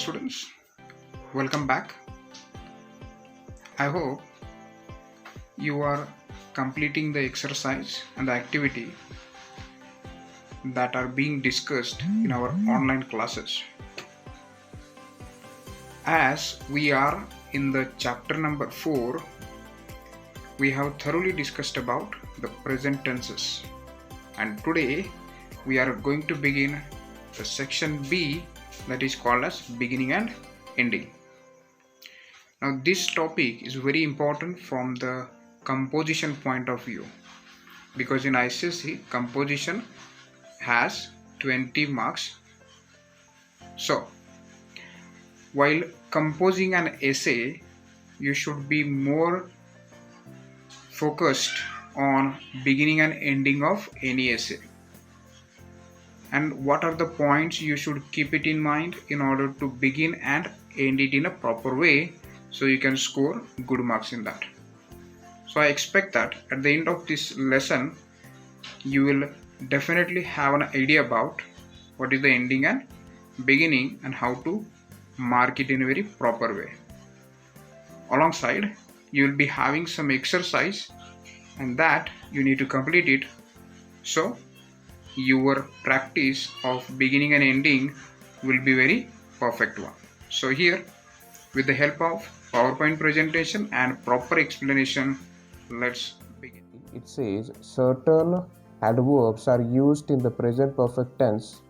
students, welcome back. I hope you are completing the exercise and the activity that are being discussed in our online classes. As we are in the chapter number 4, we have thoroughly discussed about the present tenses, and today we are going to begin the section B, that is called as beginning and ending. Now this topic is very important from the composition point of view, because in ICSE composition has 20 marks. So while composing an essay, you should be more focused on beginning and ending of any essay, and what are the points you should keep it in mind in order to begin and end it in a proper way, so you can score good marks in that. So I expect that at the end of this lesson you will definitely have an idea about what is the ending and beginning and how to mark it in a very proper way. Alongside, you will be having some exercise, and that you need to complete it, so your practice of beginning and ending will be very perfect one. So here, with the help of PowerPoint presentation and proper explanation, let's begin. It says certain adverbs are used in the present perfect tense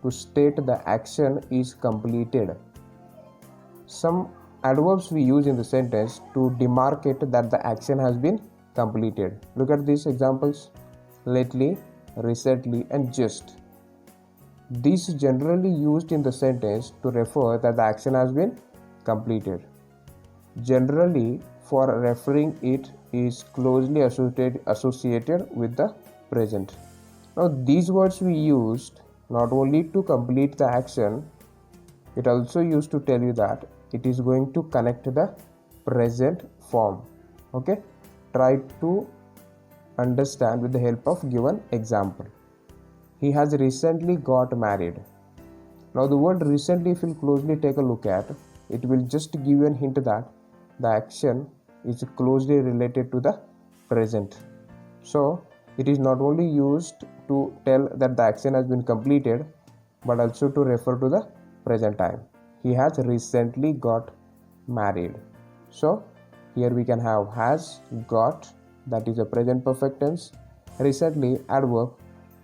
to state the action is completed. Some adverbs we use in the sentence to demarcate that the action has been completed. Look at these examples: lately, recently, and just. These generally used in the sentence to refer that the action has been completed. Generally, for referring it is closely associated with the present. Now these words we used not only to complete the action, it also used to tell you that it is going to connect the present form. Okay, try to understand with the help of given example. He has recently got married. Now the word recently, if you closely take a look at, it will just give you a hint that the action is closely related to the present. So it is not only used to tell that the action has been completed, but also to refer to the present time. He has recently got married. So here we can have has, got, that is a present perfect tense. Recently, adverb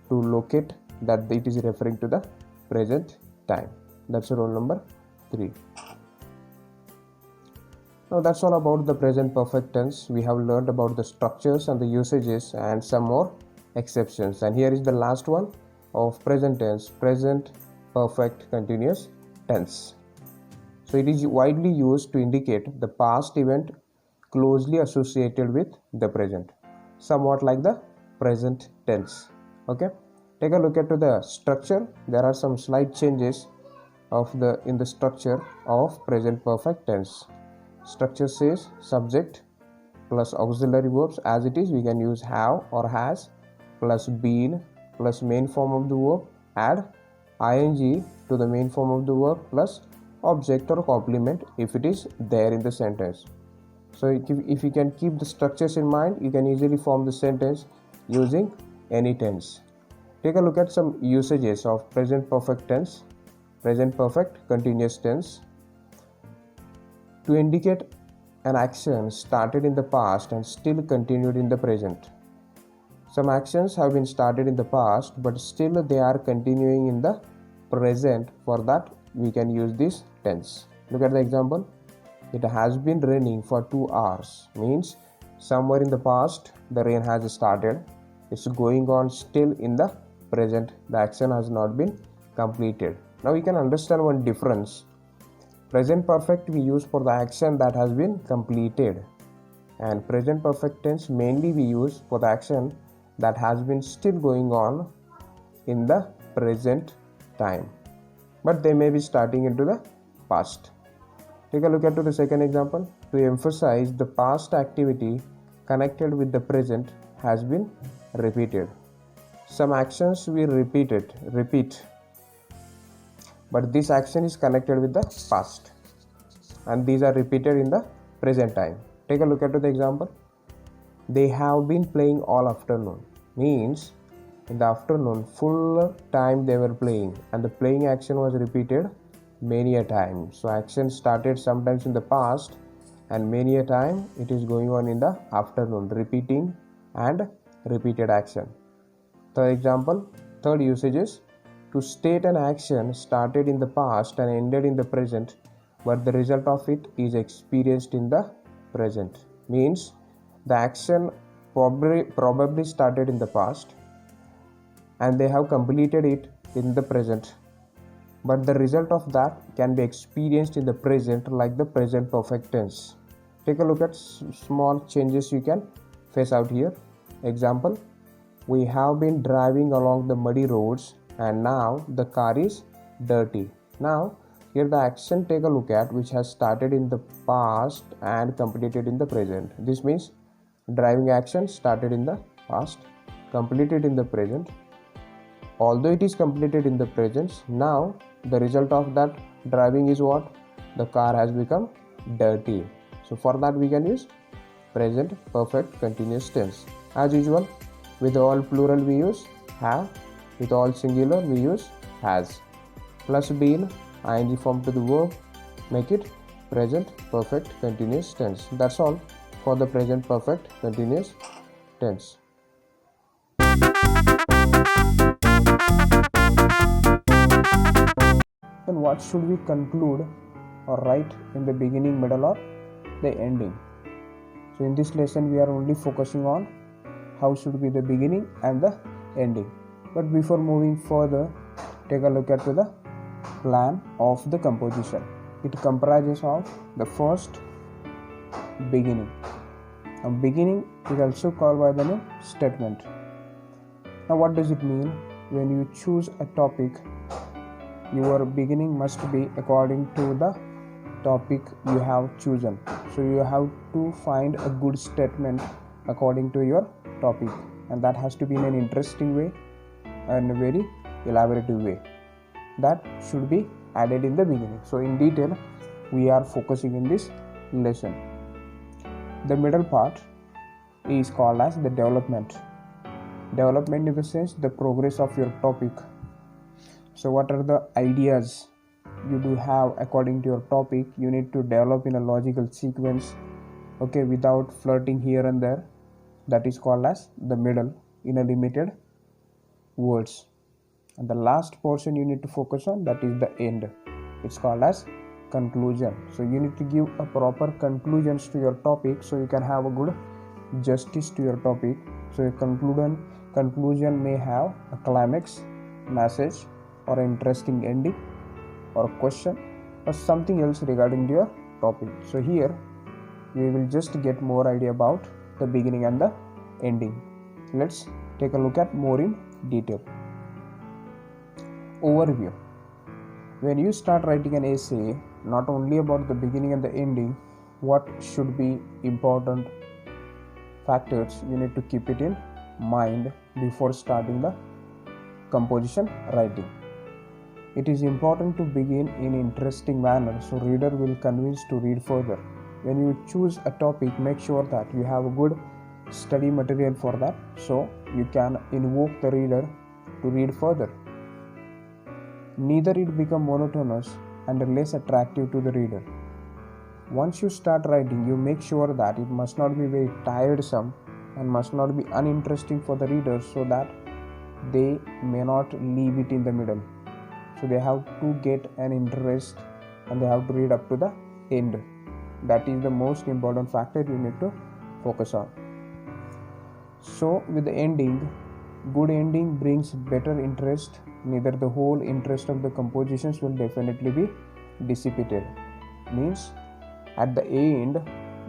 to locate that it is referring to the present time. That's rule number 3. Now that's all about the present perfect tense. We have learned about the structures and the usages and some more exceptions. And here is the last one of present tense, present perfect continuous tense. So it is widely used to indicate the past event closely associated with the present, somewhat like the present tense. Okay, take a look at the structure. There are some slight changes in the structure of present perfect tense. Structure says subject plus auxiliary verbs. As it is, we can use have or has plus been plus main form of the verb, add ing to the main form of the verb plus object or complement if it is there in the sentence. So if you can keep the structures in mind, you can easily form the sentence using any tense. Take a look at some usages of present perfect tense, present perfect continuous tense. To indicate an action started in the past and still continued in the present. Some actions have been started in the past, but still they are continuing in the present. For that, we can use this tense. Look at the example. It has been raining for 2 hours. Means somewhere in the past the rain has started. It's going on still in the present. The action has not been completed. Now we can understand one difference. Present perfect we use for the action that has been completed, and present perfect tense mainly we use for the action that has been still going on in the present time, but they may be starting into the past. Take a look at the second example. To emphasize the past activity connected with the present has been repeated. Some actions we repeat but this action is connected with the past, and these are repeated in the present time. Take a look at the example. They have been playing all afternoon means in the afternoon full time they were playing, and the playing action was repeated many a time. So action started sometimes in the past, and many a time it is going on in the afternoon, repeating and repeated action. Third example, third usage is to state an action started in the past and ended in the present, but the result of it is experienced in the present. Means the action probably started in the past and they have completed it in the present, but the result of that can be experienced in the present, like the present perfect tense. Take a look at small changes you can face out here. Example, we have been driving along the muddy roads and now the car is dirty. Now here the action, take a look at, which has started in the past and completed in the present. This means driving action started in the past, completed in the present. Although it is completed in the present, now the result of that driving is what? The car has become dirty. So for that we can use present perfect continuous tense. As usual, with all plural we use have, with all singular we use has. Plus been, ing form to the verb, make it present perfect continuous tense. That's all for the present perfect continuous tense. Then what should we conclude or write in the beginning, middle, or the ending? So in this lesson we are only focusing on how should be the beginning and the ending. But before moving further, take a look at the plan of the composition. It comprises of the first, beginning. Now beginning is also called by the name statement. Now what does it mean? When you choose a topic, your beginning must be according to the topic you have chosen. So you have to find a good statement according to your topic, and that has to be in an interesting way and a very elaborative way. That should be added in the beginning. So in detail we are focusing in this lesson. The middle part is called as the development. Development in the sense the progress of your topic. So what are the ideas you do have according to your topic? You need to develop in a logical sequence, okay, without flirting here and there. That is called as the middle in a limited words. And the last portion you need to focus on, that is the end. It's called as conclusion. So you need to give a proper conclusions to your topic so you can have a good justice to your topic. So your conclusion may have a climax, message, or an interesting ending, or a question, or something else regarding your topic. So here we will just get more idea about the beginning and the ending. Let's take a look at more in detail. Overview. When you start writing an essay, not only about the beginning and the ending, what should be important factors you need to keep it in mind before starting the composition writing. It is important to begin in interesting manner so reader will convince to read further. When you choose a topic, make sure that you have a good study material for that so you can invoke the reader to read further. Neither it become monotonous and less attractive to the reader. Once you start writing, you make sure that it must not be very tiresome and must not be uninteresting for the reader so that they may not leave it in the middle. So they have to get an interest and they have to read up to the end. That is the most important factor you need to focus on. So with the ending, good ending brings better interest. Neither the whole interest of the compositions will definitely be dissipated. Means at the end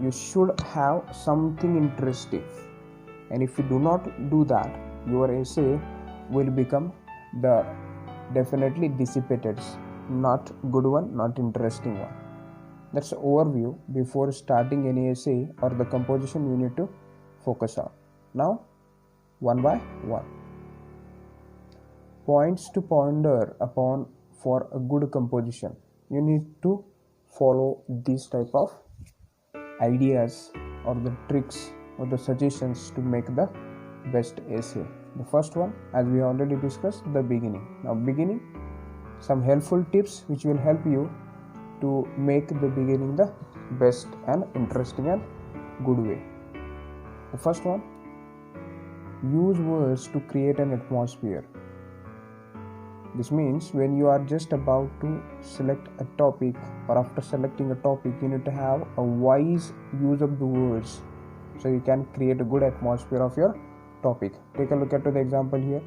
you should have something interesting, and if you do not do that, your essay will become the definitely dissipated, not good one, not interesting one. That's an overview before starting any essay or the composition you need to focus on. Now one by one. Points to ponder upon for a good composition. You need to follow these type of ideas or the tricks or the suggestions to make the best essay. The first one, as we already discussed, the beginning. Now beginning, some helpful tips which will help you to make the beginning the best and interesting and good way. The first one, use words to create an atmosphere. This means when you are just about to select a topic, or after selecting a topic, you need to have a wise use of the words so you can create a good atmosphere of your topic. Take a look at the example here.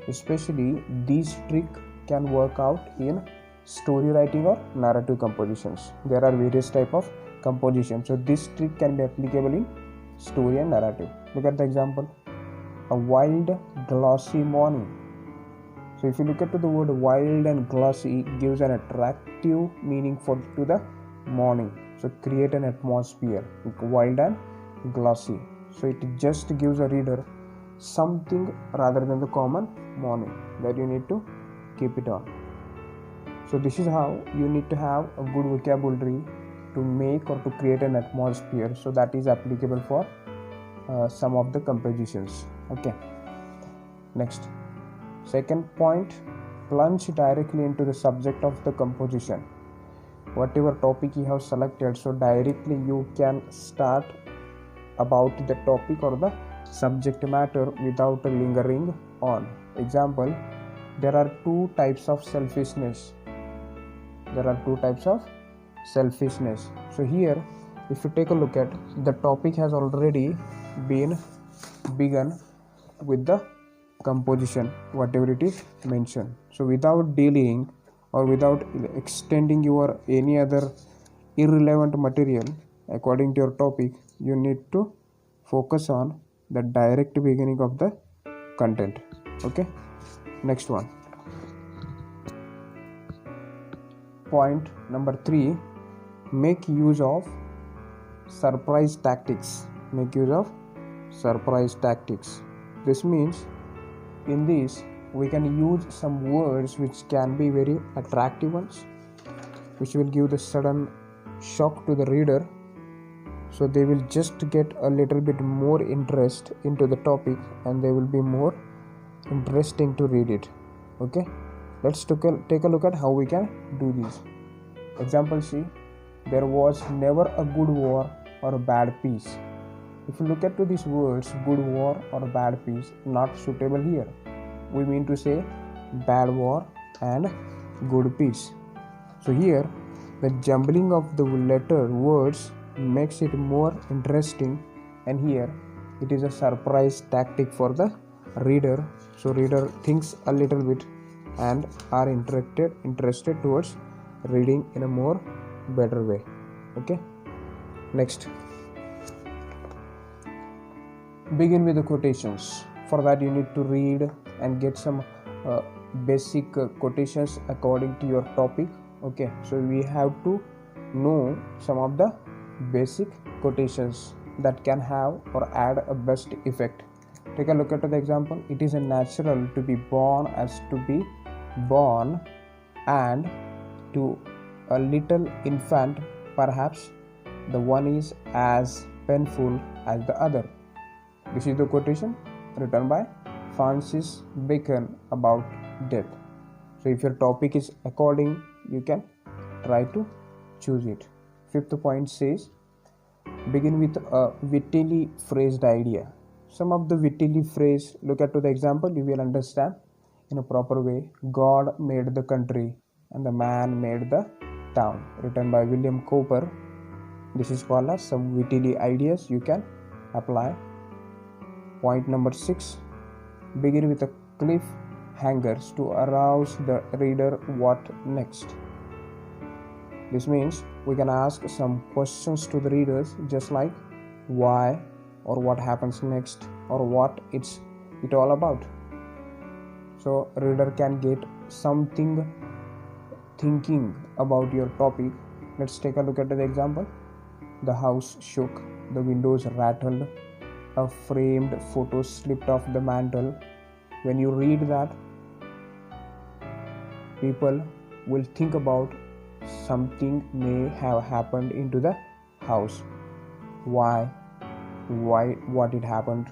Especially this trick can work out in story writing or narrative compositions. There are various type of composition, so this trick can be applicable in story and narrative. Look at the example. A wild glossy morning. So if you look at the word wild and glossy, it gives an attractive meaning to the morning. So create an atmosphere, wild and glossy. So it just gives a reader something rather than the common morning that you need to keep it on. So this is how you need to have a good vocabulary to make or to create an atmosphere. So that is applicable for some of the compositions. Okay. Next. Second point, plunge directly into the subject of the composition. Whatever topic you have selected, so directly you can start about the topic or the subject matter without lingering on. Example, there are two types of selfishness. So here, if you take a look at, the topic has already been begun with the composition, whatever it is mentioned. So without delaying or without extending your any other irrelevant material according to your topic, you need to focus on the direct beginning of the content. Okay. Next one. Point number 3, make use of surprise tactics. This means in this we can use some words which can be very attractive ones, which will give the sudden shock to the reader, so they will just get a little bit more interest into the topic and they will be more interesting to read it. Okay, let's take a look at how we can do this. Example C, there was never a good war or a bad peace. If you look at these words, good war or bad peace, not suitable here. We mean to say bad war and good peace. So here, the jumbling of the letter words makes it more interesting, and here it is a surprise tactic for the reader. So reader thinks a little bit and are interested towards reading in a more better way. Okay. Next. Begin with the quotations. For that you need to read and get some basic quotations according to your topic. Okay, so we have to know some of the basic quotations that can have or add a best effect. Take a look at the example. It is a natural to be born as to be born, and to a little infant perhaps the one is as painful as the other. This is the quotation written by Francis Bacon about death. So if your topic is according, you can try to choose it. Fifth point says, begin with a wittily phrased idea. Some of the wittily phrase, look at the example, you will understand in a proper way. God made the country and the man made the town, written by William Cowper. This is called as some wittily ideas you can apply. Point number 6, begin with a cliffhangers to arouse the reader what next. This means we can ask some questions to the readers, just like why or what happens next or what it's all about. So reader can get something thinking about your topic. Let's take a look at the example. The house shook, the windows rattled, a framed photo slipped off the mantle. When you read that, people will think about something may have happened into the house. Why what it happened,